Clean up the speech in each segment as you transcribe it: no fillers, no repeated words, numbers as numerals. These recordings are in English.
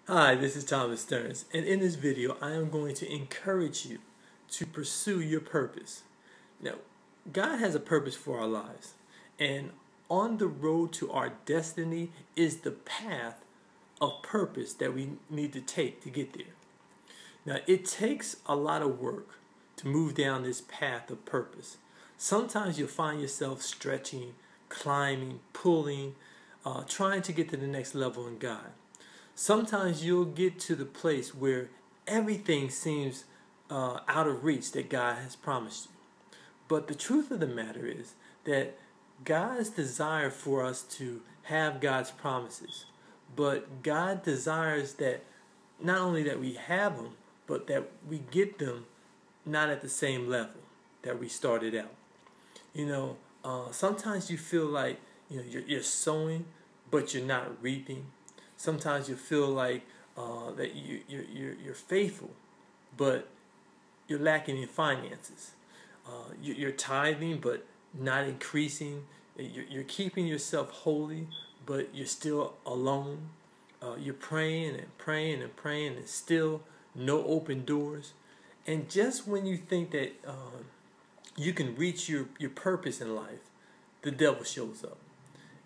Hi, this is Thomas Stearns, and in this video, I am going to encourage you to pursue your purpose. Now, God has a purpose for our lives, and on the road to our destiny is the path of purpose that we need to take to get there. Now, it takes a lot of work to move down this path of purpose. Sometimes you'll find yourself stretching, climbing, pulling, trying to get to the next level in God. Sometimes you'll get to the place where everything seems out of reach that God has promised you. But the truth of the matter is that God's desire for us to have God's promises, but God desires that not only that we have them, but that we get them not at the same level that we started out. Sometimes you feel like you're sowing, but you're not reaping. Sometimes you feel like that you're faithful, but you're lacking in finances. You're tithing, but not increasing. You're keeping yourself holy, but you're still alone. You're praying and praying and praying, and still no open doors. And just when you think that you can reach your purpose in life, the devil shows up.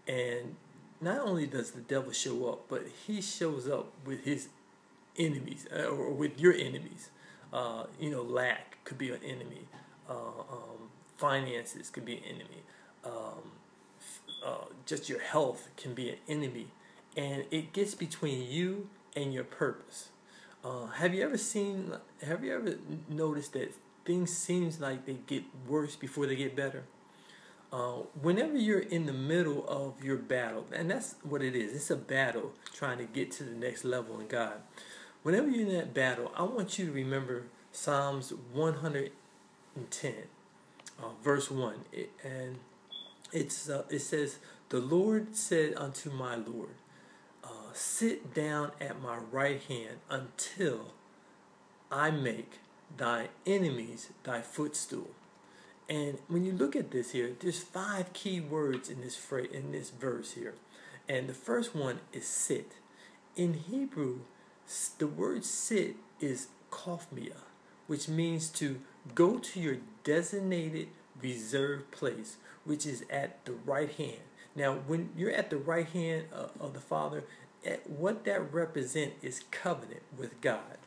And not only does the devil show up, but he shows up with his enemies, or with your enemies. Lack could be an enemy. Finances could be an enemy. Just your health can be an enemy. And it gets between you and your purpose. Have you ever noticed that things seems like they get worse before they get better? Whenever you're in the middle of your battle, and that's what it is, it's a battle trying to get to the next level in God. Whenever you're in that battle, I want you to remember Psalms 110, verse 1. It says, "The Lord said unto my Lord, sit down at my right hand until I make thy enemies thy footstool." And when you look at this here, there's 5 key words in this phrase, in this verse here. And the first one is sit. In Hebrew, the word sit is kophmia, which means to go to your designated reserved place, which is at the right hand. Now, when you're at the right hand of the Father, what that represents is covenant with God.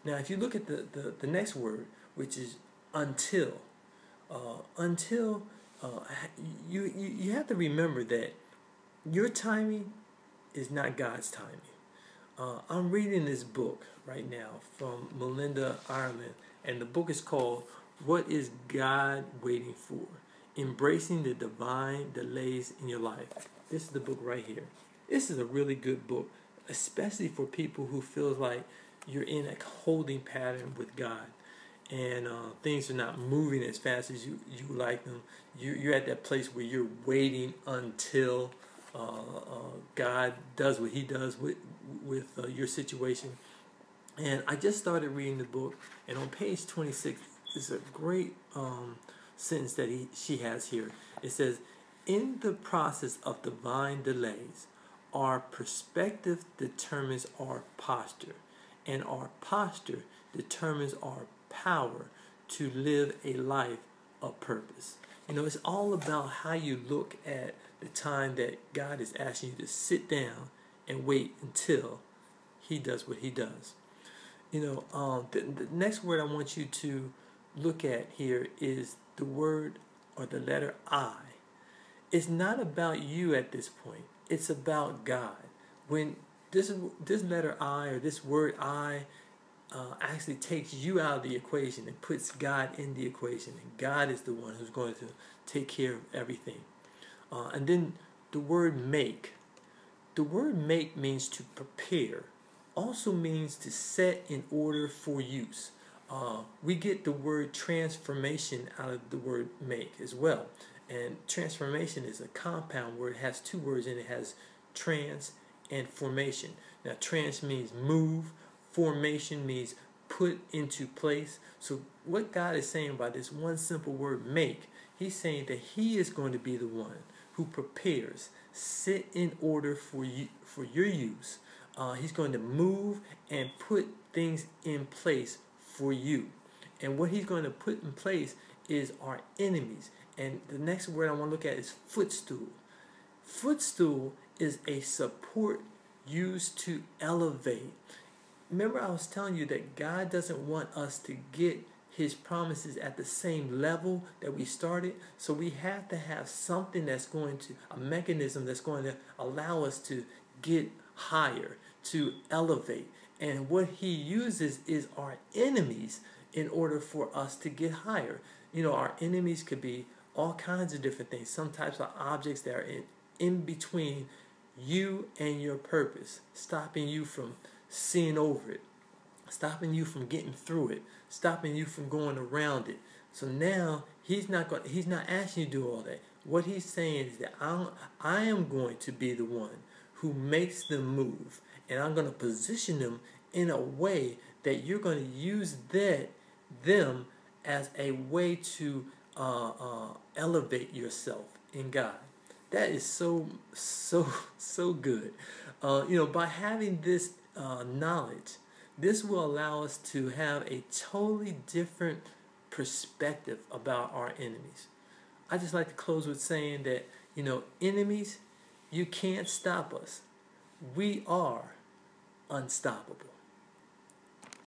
Now, if you look at the next word, which is until, you have to remember that your timing is not God's timing. I'm reading this book right now from Melinda Ireland, and the book is called "What is God Waiting For? Embracing the Divine Delays in Your Life." This is the book right here. This is a really good book, especially for people who feel like you're in a holding pattern with God, and things are not moving as fast as you like them. You're at that place where you're waiting until God does what He does with your situation. And I just started reading the book, and on page 26 is a great sentence that she has here. It says, "In the process of divine delays, our perspective determines our posture, and our posture determines our power to live a life of purpose." It's all about how you look at the time that God is asking you to sit down and wait until He does what He does. The next word I want you to look at here is the word or the letter I. It's not about you at this point. It's about God. When this letter I, or this word I, actually takes you out of the equation and puts God in the equation, and God is the one who's going to take care of everything. And then the word make. The word make means to prepare. Also means to set in order for use. We get the word transformation out of the word make as well. And transformation is a compound word. It has 2 words in it. It has trans and formation. Now, trans means move. Formation means put into place. So what God is saying by this one simple word make, He's saying that He is going to be the one who prepares, set in order for you, for your use, He's going to move and put things in place for you. And what he's going to put in place is our enemies. And the next word I want to look at is footstool. Footstool is a support used to elevate. Remember, I was telling you that God doesn't want us to get his promises at the same level that we started. So we have to have something that's going to, a mechanism that's going to allow us to get higher, to elevate. And what he uses is our enemies in order for us to get higher. You know, our enemies could be all kinds of different things. Some types of objects that are in between you and your purpose, stopping you from seeing over it, stopping you from getting through it, stopping you from going around it. So now he's not asking you to do all that. What he's saying is that I am going to be the one who makes them move, and I'm going to position them in a way that you're going to use them as a way to elevate yourself in God. That is so good. By having this knowledge, this will allow us to have a totally different perspective about our enemies. I just like to close with saying that, enemies, you can't stop us. We are unstoppable.